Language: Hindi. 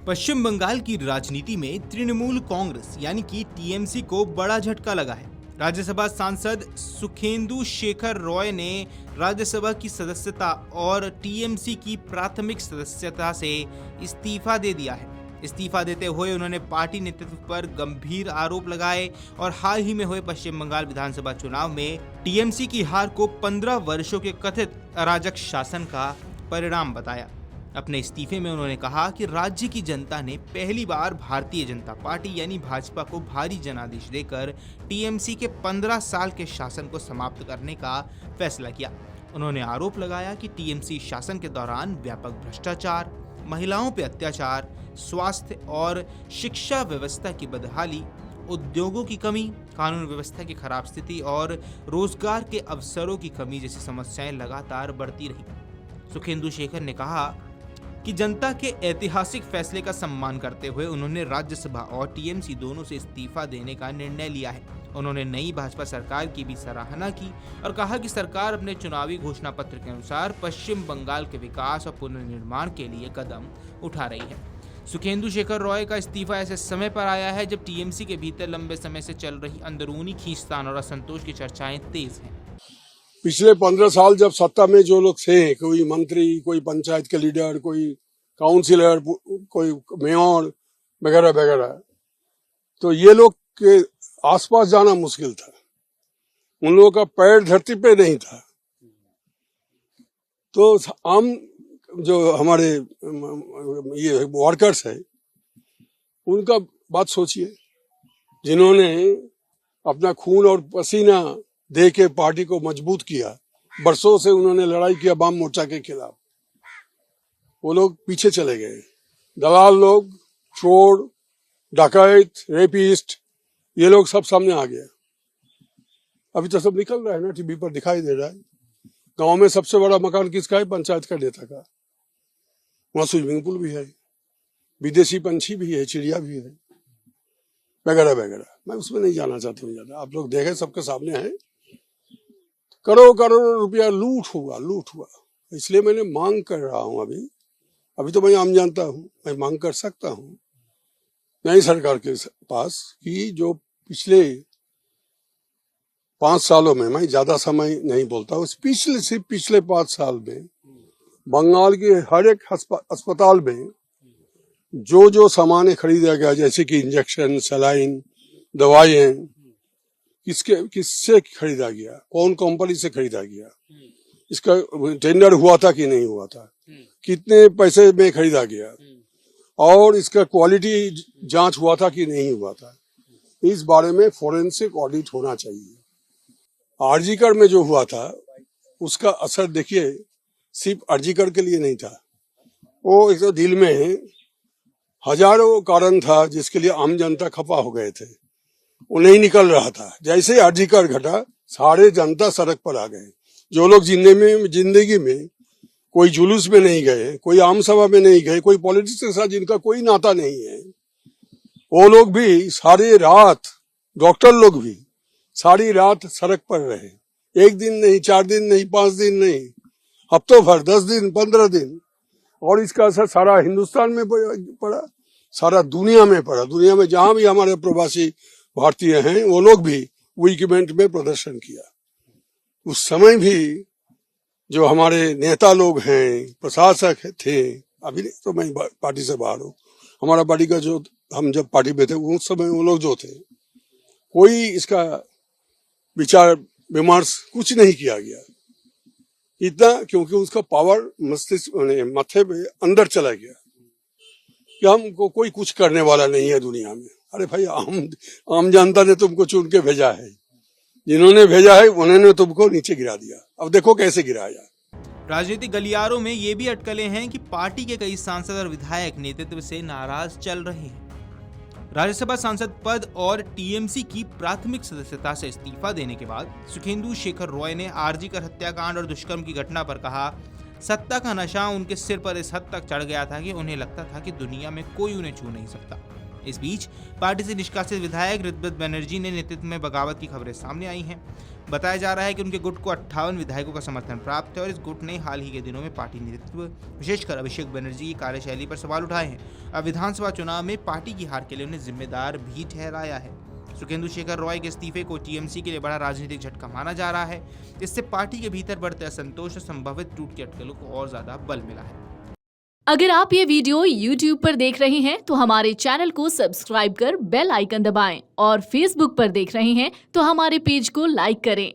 पश्चिम बंगाल की राजनीति में तृणमूल कांग्रेस यानी कि टीएमसी को बड़ा झटका लगा है। राज्यसभा सांसद सुखेंदु शेखर रॉय ने राज्यसभा की सदस्यता और टीएमसी की प्राथमिक सदस्यता से इस्तीफा दे दिया है। इस्तीफा देते हुए उन्होंने पार्टी नेतृत्व पर गंभीर आरोप लगाए और हाल ही में हुए पश्चिम बंगाल विधानसभा चुनाव में टीएमसी की हार को 15 वर्षों के कथित अराजक शासन का परिणाम बताया। अपने इस्तीफे में उन्होंने कहा कि राज्य की जनता ने पहली बार भारतीय जनता पार्टी यानी भाजपा को भारी जनादेश देकर टीएमसी के 15 साल के शासन को समाप्त करने का फैसला किया। उन्होंने आरोप लगाया कि टीएमसी शासन के दौरान व्यापक भ्रष्टाचार, महिलाओं पर अत्याचार, स्वास्थ्य और शिक्षा व्यवस्था की बदहाली, उद्योगों की कमी, कानून व्यवस्था की खराब स्थिति और रोजगार के अवसरों की कमी जैसी समस्याएं लगातार बढ़ती रही। सुखेंदु शेखर ने कहा कि जनता के ऐतिहासिक फैसले का सम्मान करते हुए उन्होंने राज्यसभा और टीएमसी दोनों से इस्तीफा देने का निर्णय लिया है। उन्होंने नई भाजपा सरकार की भी सराहना की और कहा कि सरकार अपने चुनावी घोषणा पत्र के अनुसार पश्चिम बंगाल के विकास और पुनर्निर्माण के लिए कदम उठा रही है। सुखेंदु शेखर रॉय का इस्तीफा ऐसे समय पर आया है जब टीएमसी के भीतर लंबे समय से चल रही अंदरूनी खींचतान और असंतोष की चर्चाएं तेज हैं। पिछले 15 साल जब सत्ता में जो लोग थे, कोई मंत्री, कोई पंचायत के लीडर, कोई काउंसिलर, कोई मेयर वगैरह वगैरह, तो ये लोग के आसपास जाना मुश्किल था। उन लोगों का पैर धरती पे नहीं था। तो आम जो हमारे ये वर्कर्स है, उनका बात सोचिए, जिन्होंने अपना खून और पसीना दे के पार्टी को मजबूत किया। बरसों से उन्होंने लड़ाई किया वाम मोर्चा के खिलाफ। वो लोग पीछे चले गए। दलाल लोग, चोर, डकैत, रेपिस्ट, ये लोग सब सामने आ गया। अभी तो सब निकल रहा है ना, टीवी पर दिखाई दे रहा है। गांव में सबसे बड़ा मकान किसका है? पंचायत का नेता का। वहां स्विमिंग पूल भी है, विदेशी पंछी भी है, चिड़िया भी है, वगैरह वगैरह। मैं उसमें नहीं जाना चाहता हूँ ज्यादा। आप लोग देखें, सबके सामने है। करोड़ करोड़ रुपया लूट हुआ। इसलिए मैंने मांग कर रहा हूँ। अभी तो मैं आम जानता हूँ, मैं मांग कर सकता हूँ नई सरकार के पास कि जो पिछले 5 सालों में, मैं ज्यादा समय नहीं बोलता हूँ, सिर्फ पिछले 5 साल में बंगाल के हर एक अस्पताल में जो जो सामान खरीदा गया, जैसे कि इंजेक्शन, सलाइन, दवाइयां, किससे खरीदा गया, कौन कंपनी से खरीदा गया, इसका टेंडर हुआ था कि नहीं हुआ था, कितने पैसे में खरीदा गया, और इसका क्वालिटी जांच हुआ था कि नहीं हुआ था, इस बारे में फोरेंसिक ऑडिट होना चाहिए। आरजीकर में जो हुआ था उसका असर देखिए, सिर्फ आरजीकर के लिए नहीं था। वो एक तो दिल में हजारों कारण था जिसके लिए आम जनता खफा हो गए थे, वो नहीं निकल रहा था। जैसे ही आरजीकर घटा, सारे जनता सड़क पर आ गए। जो लोग जिंदगी में कोई जुलूस में नहीं गए, कोई आम सभा में नहीं गए, कोई पॉलिटिक्स के साथ जिनका कोई नाता नहीं है, वो लोग भी सारी रात, डॉक्टर लोग भी सारी रात सड़क पर रहे। 1 दिन नहीं, 4 दिन नहीं, 5 दिन नहीं, हफ्तों भर, 10 दिन, 15 दिन। और इसका असर सारा हिंदुस्तान में पड़ा, सारा दुनिया में पड़ा। दुनिया में जहां भी हमारे प्रवासी भारतीय हैं, वो लोग भी वीकेंड में प्रदर्शन किया। उस समय भी जो हमारे नेता लोग हैं, प्रशासक थे, अभी तो मैं पार्टी से बाहर हूँ, हमारा पार्टी का जो, हम जब पार्टी में थे उस समय वो लोग जो थे, कोई इसका विचार विमर्श कुछ नहीं किया गया। इतना क्योंकि उसका पावर मस्तिष्क माथे पे अंदर चला गया कि हमको कोई कुछ करने वाला नहीं है दुनिया में। अरे भाई, आम जनता ने तुमको चुन के भेजा है, जिन्होंने भेजा है उन्होंने तुमको नीचे गिरा दिया। अब देखो कैसे गिराया। राजनीतिक गलियारों में ये भी अटकलें हैं कि पार्टी के कई सांसद और विधायक नेतृत्व से नाराज चल रहे हैं। राज्यसभा सांसद पद और टीएमसी की प्राथमिक सदस्यता से इस्तीफा देने के बाद सुखेंदु शेखर रॉय ने आरजीकर हत्याकांड और दुष्कर्म की घटना पर कहा, सत्ता का नशा उनके सिर पर इस हद तक चढ़ गया था कि उन्हें लगता था कि दुनिया में कोई उन्हें छू नहीं सकता। इस बीच पार्टी से निष्कासित विधायक ऋतव्रत बनर्जी ने नेतृत्व में बगावत की खबरें सामने आई हैं। बताया जा रहा है कि उनके गुट को 58 विधायकों का समर्थन प्राप्त है और इस गुट ने हाल ही के दिनों में पार्टी नेतृत्व विशेषकर अभिषेक बनर्जी की कार्यशैली पर सवाल उठाए हैं। अब विधानसभा चुनाव में पार्टी की हार के लिए उन्हें जिम्मेदार भी ठहराया है। सुखेंदु शेखर रॉय के इस्तीफे को टीएमसी के लिए बड़ा राजनीतिक झटका माना जा रहा है। इससे पार्टी के भीतर बढ़ते असंतोष और संभावित टूट की अटकलों को और ज्यादा बल मिला है। अगर आप ये वीडियो YouTube पर देख रहे हैं तो हमारे चैनल को सब्सक्राइब कर बेल आइकन दबाएं और Facebook पर देख रहे हैं तो हमारे पेज को लाइक करें।